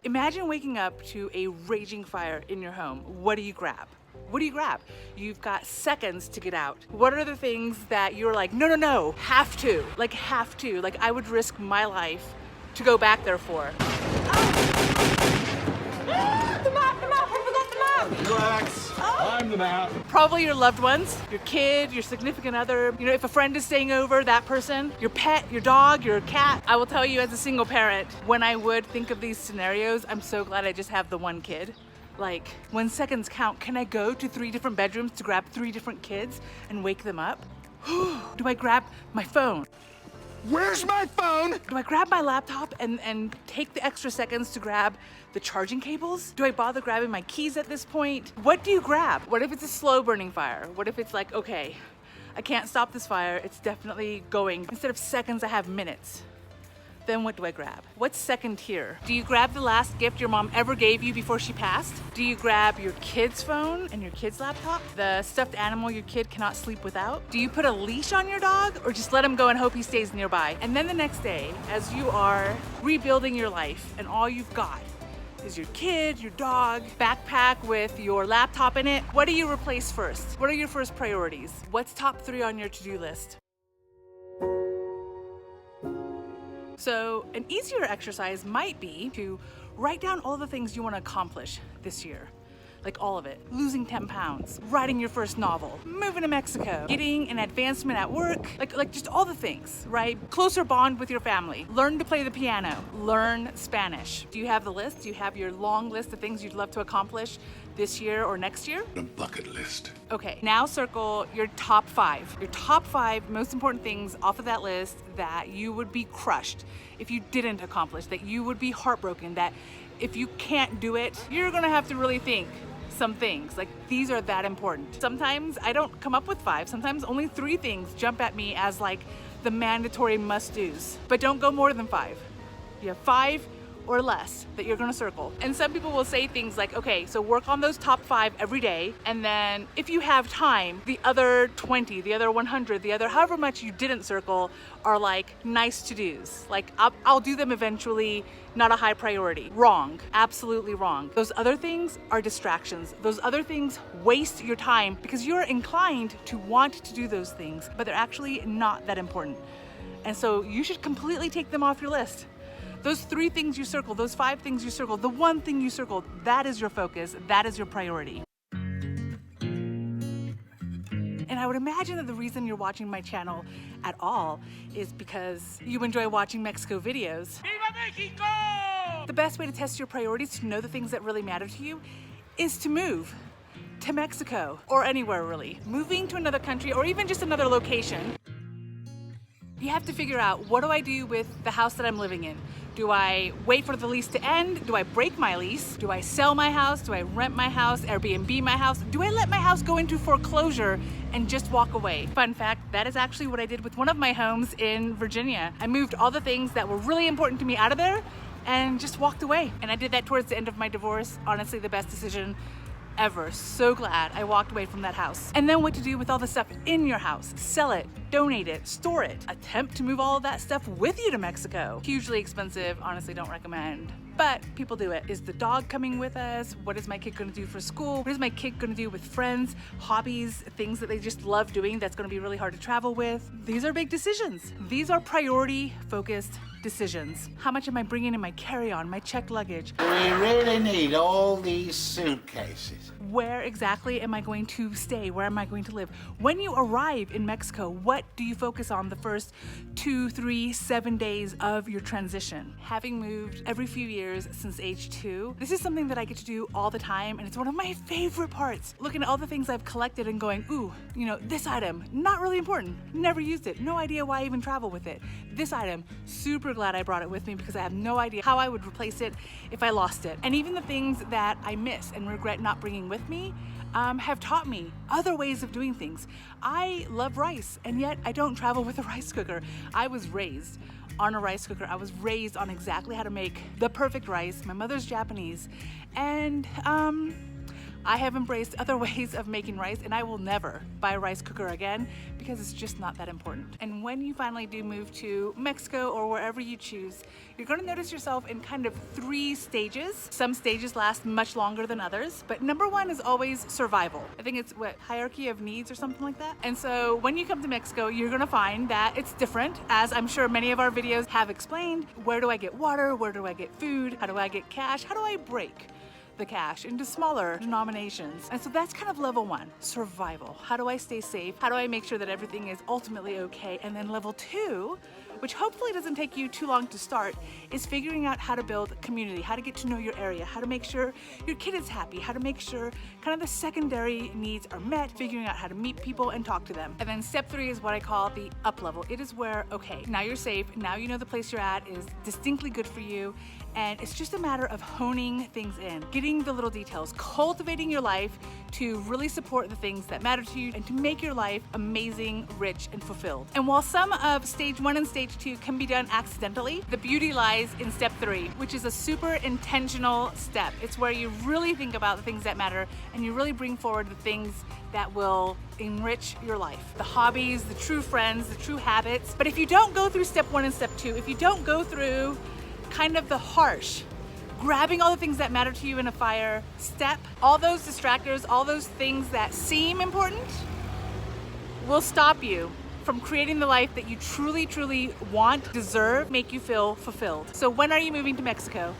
Imagine waking up to a raging fire in your home. What do you grab? What do you grab? You've got seconds to get out. What are the things that you're like, no, no, no, have to, like I would risk my life to go back there for? The map, I forgot the map. Relax, I'm the map. Probably your loved ones, your kid, your significant other. You know, if a friend is staying over, that person, your pet, your dog, your cat. I will tell you as a single parent, when I would think of these scenarios, I'm so glad I just have the one kid. Like, when seconds count, can I go to 3 different bedrooms to grab 3 different kids and wake them up? Do I grab my phone? Where's my phone? Do I grab my laptop and take the extra seconds to grab the charging cables? Do I bother grabbing my keys at this point? What do you grab? What if it's a slow burning fire? What if it's like, okay, I can't stop this fire, it's definitely going. Instead of seconds, I have minutes. Then what do I grab? What's second here? Do you grab the last gift your mom ever gave you before she passed? Do you grab your kid's phone and your kid's laptop? The stuffed animal your kid cannot sleep without? Do you put a leash on your dog or just let him go and hope he stays nearby? And then the next day, as you are rebuilding your life and all you've got is your kid, your dog, backpack with your laptop in it, what do you replace first? What are your first priorities? What's top 3 on your to-do list? So an easier exercise might be to write down all the things you want to accomplish this year. Like all of it. Losing 10 pounds, writing your first novel, moving to Mexico, getting an advancement at work, like just all the things, right? Closer bond with your family, learn to play the piano, learn Spanish. Do you have the list? Do you have your long list of things you'd love to accomplish this year or next year? A bucket list. Okay, now circle your top 5. Your top 5 most important things off of that list that you would be crushed if you didn't accomplish, that you would be heartbroken, that if you can't do it, you're gonna have to really think some things. Like, these are that important. Sometimes I don't come up with 5. Sometimes only 3 things jump at me as like the mandatory must-dos. But don't go more than 5. You have 5 or less that you're gonna circle. And some people will say things like, okay, so work on those top 5 every day, and then if you have time, the other 20, the other 100, the other however much you didn't circle are like nice to-dos. Like, I'll do them eventually, not a high priority. Wrong, absolutely wrong. Those other things are distractions. Those other things waste your time because you're inclined to want to do those things, but they're actually not that important. And so you should completely take them off your list. Those 3 things you circle, those 5 things you circle, the 1 thing you circled, that is your focus, that is your priority. And I would imagine that the reason you're watching my channel at all is because you enjoy watching Mexico videos. Viva Mexico! The best way to test your priorities, to know the things that really matter to you, is to move to Mexico or anywhere really. Moving to another country or even just another location, you have to figure out, what do I do with the house that I'm living in? Do I wait for the lease to end? Do I break my lease? Do I sell my house? Do I rent my house, Airbnb my house? Do I let my house go into foreclosure and just walk away? Fun fact, that is actually what I did with one of my homes in Virginia. I moved all the things that were really important to me out of there and just walked away. And I did that towards the end of my divorce. Honestly, the best decision ever. So glad I walked away from that house. And then what to do with all the stuff in your house. Sell it, donate it, store it. Attempt to move all of that stuff with you to Mexico. Hugely expensive, honestly don't recommend. But people do it. Is the dog coming with us? What is my kid gonna do for school? What is my kid gonna do with friends, hobbies, things that they just love doing that's gonna be really hard to travel with? These are big decisions. These are priority focused decisions. How much am I bringing in my carry-on, my checked luggage? We really need all these suitcases. Where exactly am I going to stay? Where am I going to live? When you arrive in Mexico, what do you focus on the first 2, 3, 7 days of your transition? Having moved every few years since age 2, this is something that I get to do all the time, and it's one of my favorite parts. Looking at all the things I've collected and going, ooh, you know, this item, not really important, never used it, no idea why I even travel with it. This item, super glad I brought it with me because I have no idea how I would replace it if I lost it. And even the things that I miss and regret not bringing with me have taught me other ways of doing things. I love rice, and yet I don't travel with a rice cooker. I was raised on a rice cooker. I was raised on exactly how to make the perfect rice. My mother's Japanese, and I have embraced other ways of making rice, and I will never buy a rice cooker again because it's just not that important. And when you finally do move to Mexico or wherever you choose, you're going to notice yourself in kind of 3 stages. Some stages last much longer than others, but number 1 is always survival. I think it's what, hierarchy of needs or something like that. And so when you come to Mexico, you're going to find that it's different, as I'm sure many of our videos have explained. Where do I get water? Where do I get food? How do I get cash? How do I break the cash into smaller denominations? And so that's kind of level 1, survival. How do I stay safe? How do I make sure that everything is ultimately okay? And then level 2, which hopefully doesn't take you too long to start, is figuring out how to build community, how to get to know your area, how to make sure your kid is happy, how to make sure kind of the secondary needs are met, figuring out how to meet people and talk to them. And then step 3 is what I call the up level. It is where, okay, now you're safe, now you know the place you're at is distinctly good for you, and it's just a matter of honing things in, getting the little details, cultivating your life to really support the things that matter to you and to make your life amazing, rich, and fulfilled. And while some of stage 1 and stage 2 can be done accidentally, the beauty lies in step 3, which is a super intentional step. It's where you really think about the things that matter and you really bring forward the things that will enrich your life. The hobbies, the true friends, the true habits. But if you don't go through step 1 and step 2, if you don't go through kind of the harsh, grabbing all the things that matter to you in a fire step, all those distractors, all those things that seem important will stop you from creating the life that you truly, truly want, deserve, make you feel fulfilled. So when are you moving to Mexico?